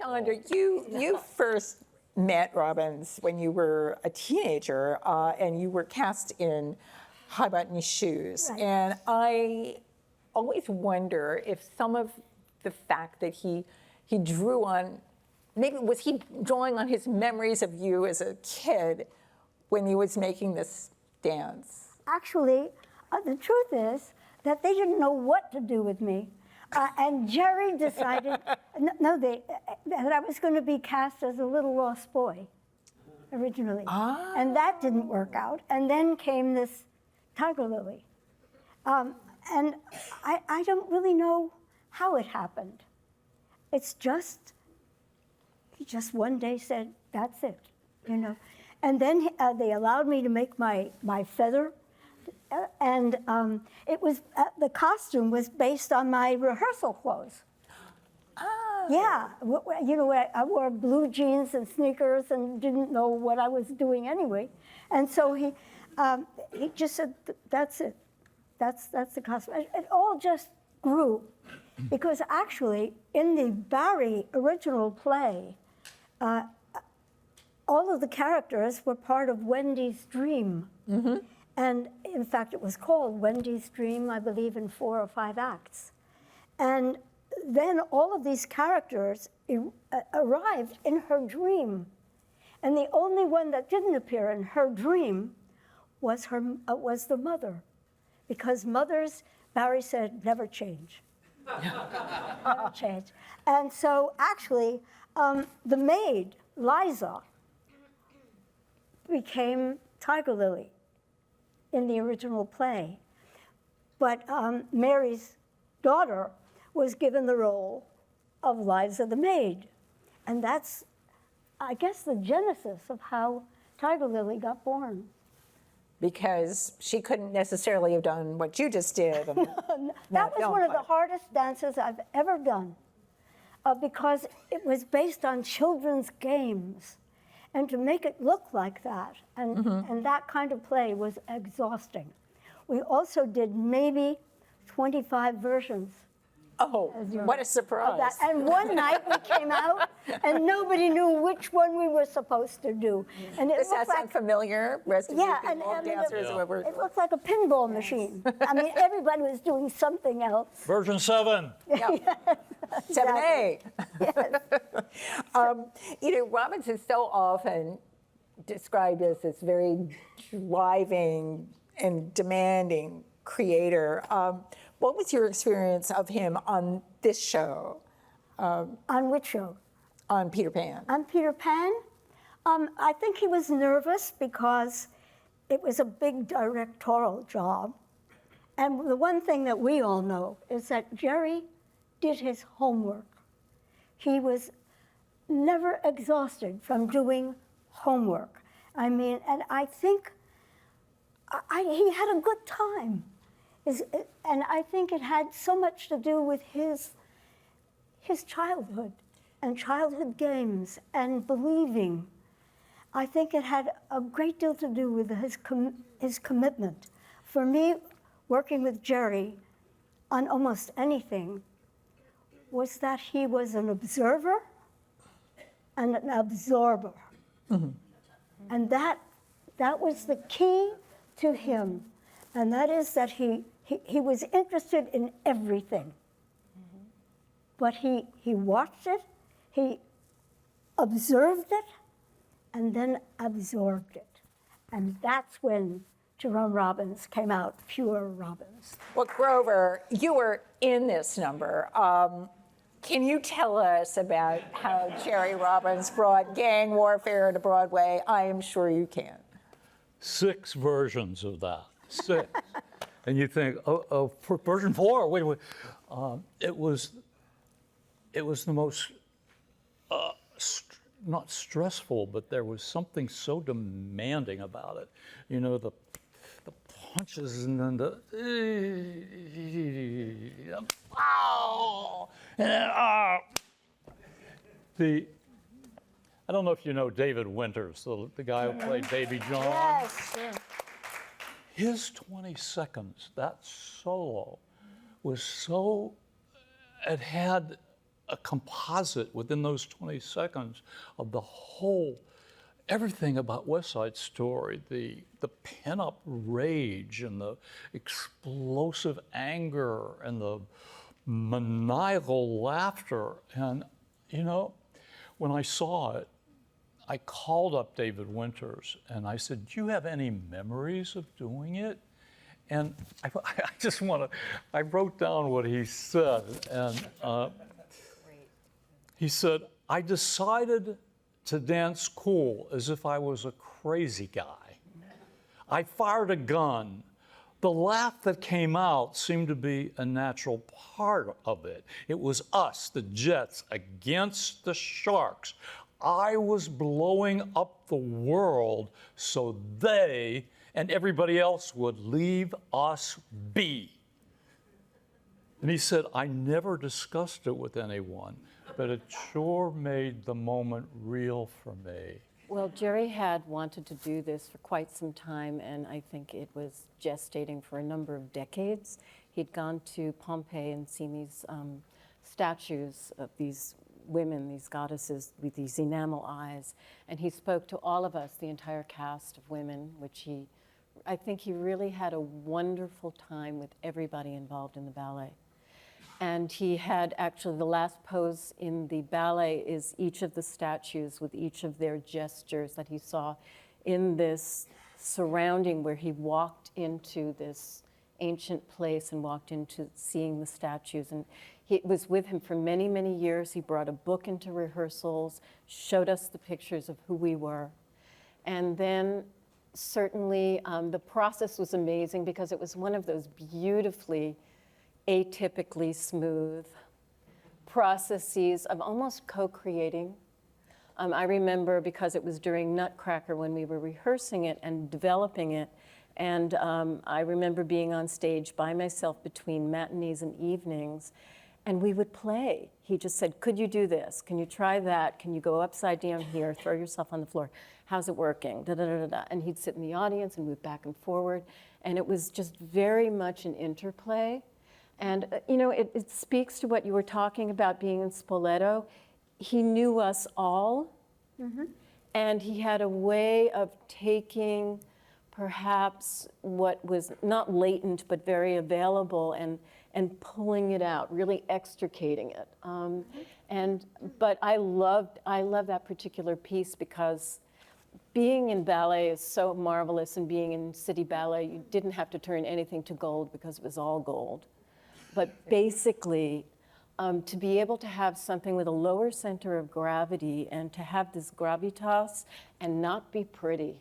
Sondra, you first met Robbins when you were a teenager, and you were cast in High Button Shoes. Right. And I always wonder if some of the fact that he drew on, maybe was he drawing on his memories of you as a kid when he was making this dance? Actually, the truth is that they didn't know what to do with me. And Jerry decided that I was going to be cast as a little lost boy originally. Ah. And that didn't work out. And then came this Tiger Lily. And I don't really know how it happened. It's just, he just one day said, that's it, you know. And then they allowed me to make my feather. And it was the costume was based on my rehearsal clothes. Oh. Yeah, you know, I wore blue jeans and sneakers and didn't know what I was doing anyway. And so he just said, "That's it. That's the costume." It all just grew, because actually in the Barrie original play, all of the characters were part of Wendy's dream. Mm-hmm. And in fact, it was called Wendy's Dream, I believe, in 4 or 5 acts. And then all of these characters arrived in her dream. And the only one that didn't appear in her dream was the mother. Because mothers, Barrie said, never change. Never change. And so actually, the maid, Liza, became Tiger Lily in the original play. But Mary's daughter was given the role of Liza the maid. And that's, I guess, the genesis of how Tiger Lily got born. Because she couldn't necessarily have done what you just did. And that was one of the hardest dances I've ever done, because it was based on children's games. And to make it look like that, and that kind of play was exhausting. We also did maybe 25 versions. Oh, what a surprise. Of that. And one night we came out and nobody knew which one we were supposed to do. And it Does that looked sound like, familiar? Rest of yeah, you people, dancers, it looked like a pinball machine. I mean, everybody was doing something else. Version 7. Yep. 7A. Yes. You know, Robbins is so often described as this very driving and demanding creator. What was your experience of him on this show? On which show? On Peter Pan. On Peter Pan? I think he was nervous because it was a big directorial job. And the one thing that we all know is that Jerry did his homework. He was never exhausted from doing homework. I mean, and I think he had a good time. And I think it had so much to do with his childhood and childhood games and believing. I think it had a great deal to do with his commitment. For me, working with Jerry on almost anything was that he was an observer and an absorber. Mm-hmm. And that was the key to him. And that is that he was interested in everything. Mm-hmm. But he watched it, he observed it, and then absorbed it. And that's when Jerome Robbins came out, pure Robbins. Well, Grover, you were in this number. Can you tell us about how Jerry Robbins brought gang warfare to Broadway? I am sure you can. 6 versions of that. 6. And you think, for version 4, wait. It was the most, not stressful, but there was something so demanding about it. You know, the punches and then wow, and then, I don't know if you know David Winters, the guy who played Baby John. Yes. His 20 seconds, that solo, was so, it had a composite within those 20 seconds of the whole, everything about West Side Story, the pin-up rage and the explosive anger and the maniacal laughter. And, you know, when I saw it, I called up David Winters and I said, do you have any memories of doing it? And I just want to, I wrote down what he said. And he said, I decided to dance cool as if I was a crazy guy. I fired a gun. The laugh that came out seemed to be a natural part of it. It was us, the Jets, against the Sharks. I was blowing up the world so they and everybody else would leave us be. And he said, I never discussed it with anyone, but it sure made the moment real for me. Well, Jerry had wanted to do this for quite some time, and I think it was gestating for a number of decades. He'd gone to Pompeii and seen these statues of these women, these goddesses with these enamel eyes, and he spoke to all of us, the entire cast of women, which I think he really had a wonderful time with everybody involved in the ballet. And he had actually, the last pose in the ballet is each of the statues with each of their gestures that he saw in this surrounding where he walked into this ancient place and walked into seeing the statues. And he was with him for many, many years. He brought a book into rehearsals, showed us the pictures of who we were. And then certainly the process was amazing because it was one of those beautifully atypically smooth processes of almost co-creating. I remember because it was during Nutcracker when we were rehearsing it and developing it, and I remember being on stage by myself between matinees and evenings, and we would play. He just said, could you do this? Can you try that? Can you go upside down here? Throw yourself on the floor. How's it working? Da, da, da, da, da. And he'd sit in the audience and move back and forward, and it was just very much an interplay. And, you know, it speaks to what you were talking about being in Spoleto. He knew us all, and he had a way of taking perhaps what was not latent but very available and pulling it out, really extricating it. But I love that particular piece because being in ballet is so marvelous, and being in City Ballet, you didn't have to turn anything to gold because it was all gold. But basically, to be able to have something with a lower center of gravity and to have this gravitas and not be pretty,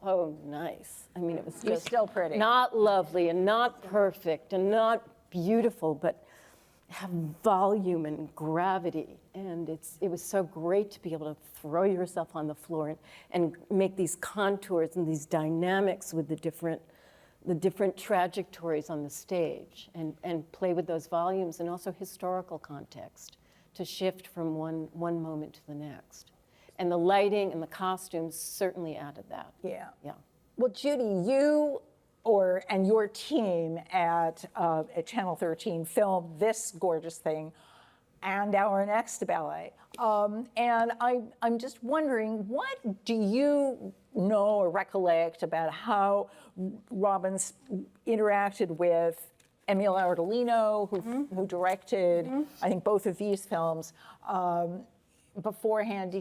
so nice. I mean, it was You're just still pretty. not lovely and not perfect and not beautiful, but have volume and gravity. And it was so great to be able to throw yourself on the floor and make these contours and these dynamics with the different trajectories on the stage and play with those volumes and also historical context to shift from one moment to the next. And the lighting and the costumes certainly added that. Yeah. Yeah. Well, Judy, you and your team at Channel 13 filmed this gorgeous thing and our next ballet. And I'm just wondering, what do you know or recollect about how Robbins interacted with Emile Ardolino, who directed, I think, both of these films. Beforehand,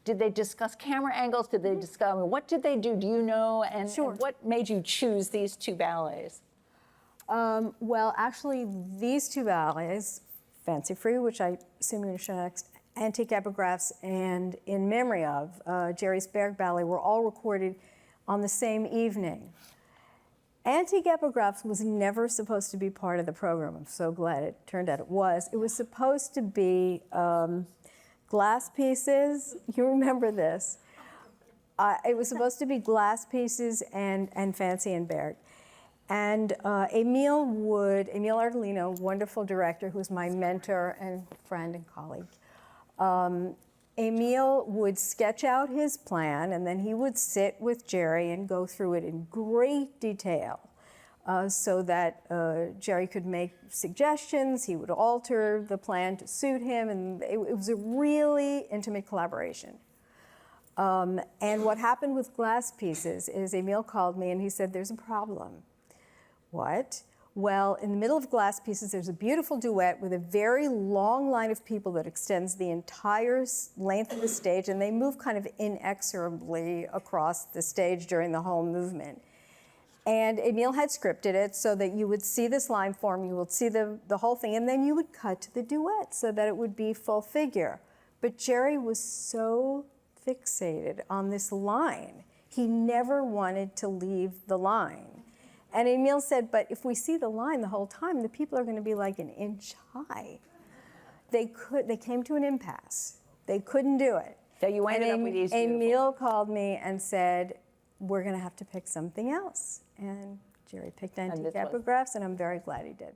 did they discuss camera angles? Did they discuss, what did they do? Do you know? And, Sure. and what made you choose these two ballets? Well, actually, these two ballets, Fancy Free, which I assume you're going to show next, Antique Epigraphs, and In Memory of, Jerry's Berg Ballet, were all recorded on the same evening. Antique Epigraphs was never supposed to be part of the program. I'm so glad it turned out it was. It was supposed to be glass pieces. You remember this. It was supposed to be glass pieces and Fancy and Berg. And Emile Ardolino, wonderful director, who's my mentor and friend and colleague, Emile would sketch out his plan, and then he would sit with Jerry and go through it in great detail. so that Jerry could make suggestions. He would alter the plan to suit him, and it was a really intimate collaboration. And what happened with Glass Pieces is Emile called me and he said, there's a problem. What? Well, in the middle of Glass Pieces, there's a beautiful duet with a very long line of people that extends the entire length of the stage, and they move kind of inexorably across the stage during the whole movement. And Emile had scripted it so that you would see this line form, you would see the whole thing, and then you would cut to the duet so that it would be full figure. But Jerry was so fixated on this line. He never wanted to leave the line. And Emile said, but if we see the line the whole time, the people are going to be like an inch high. They came to an impasse. They couldn't do it. So you ended up with these beautiful. Emile called me and said, we're going to have to pick something else. And Jerry picked Antique this was- Epigraphs, and I'm very glad he did.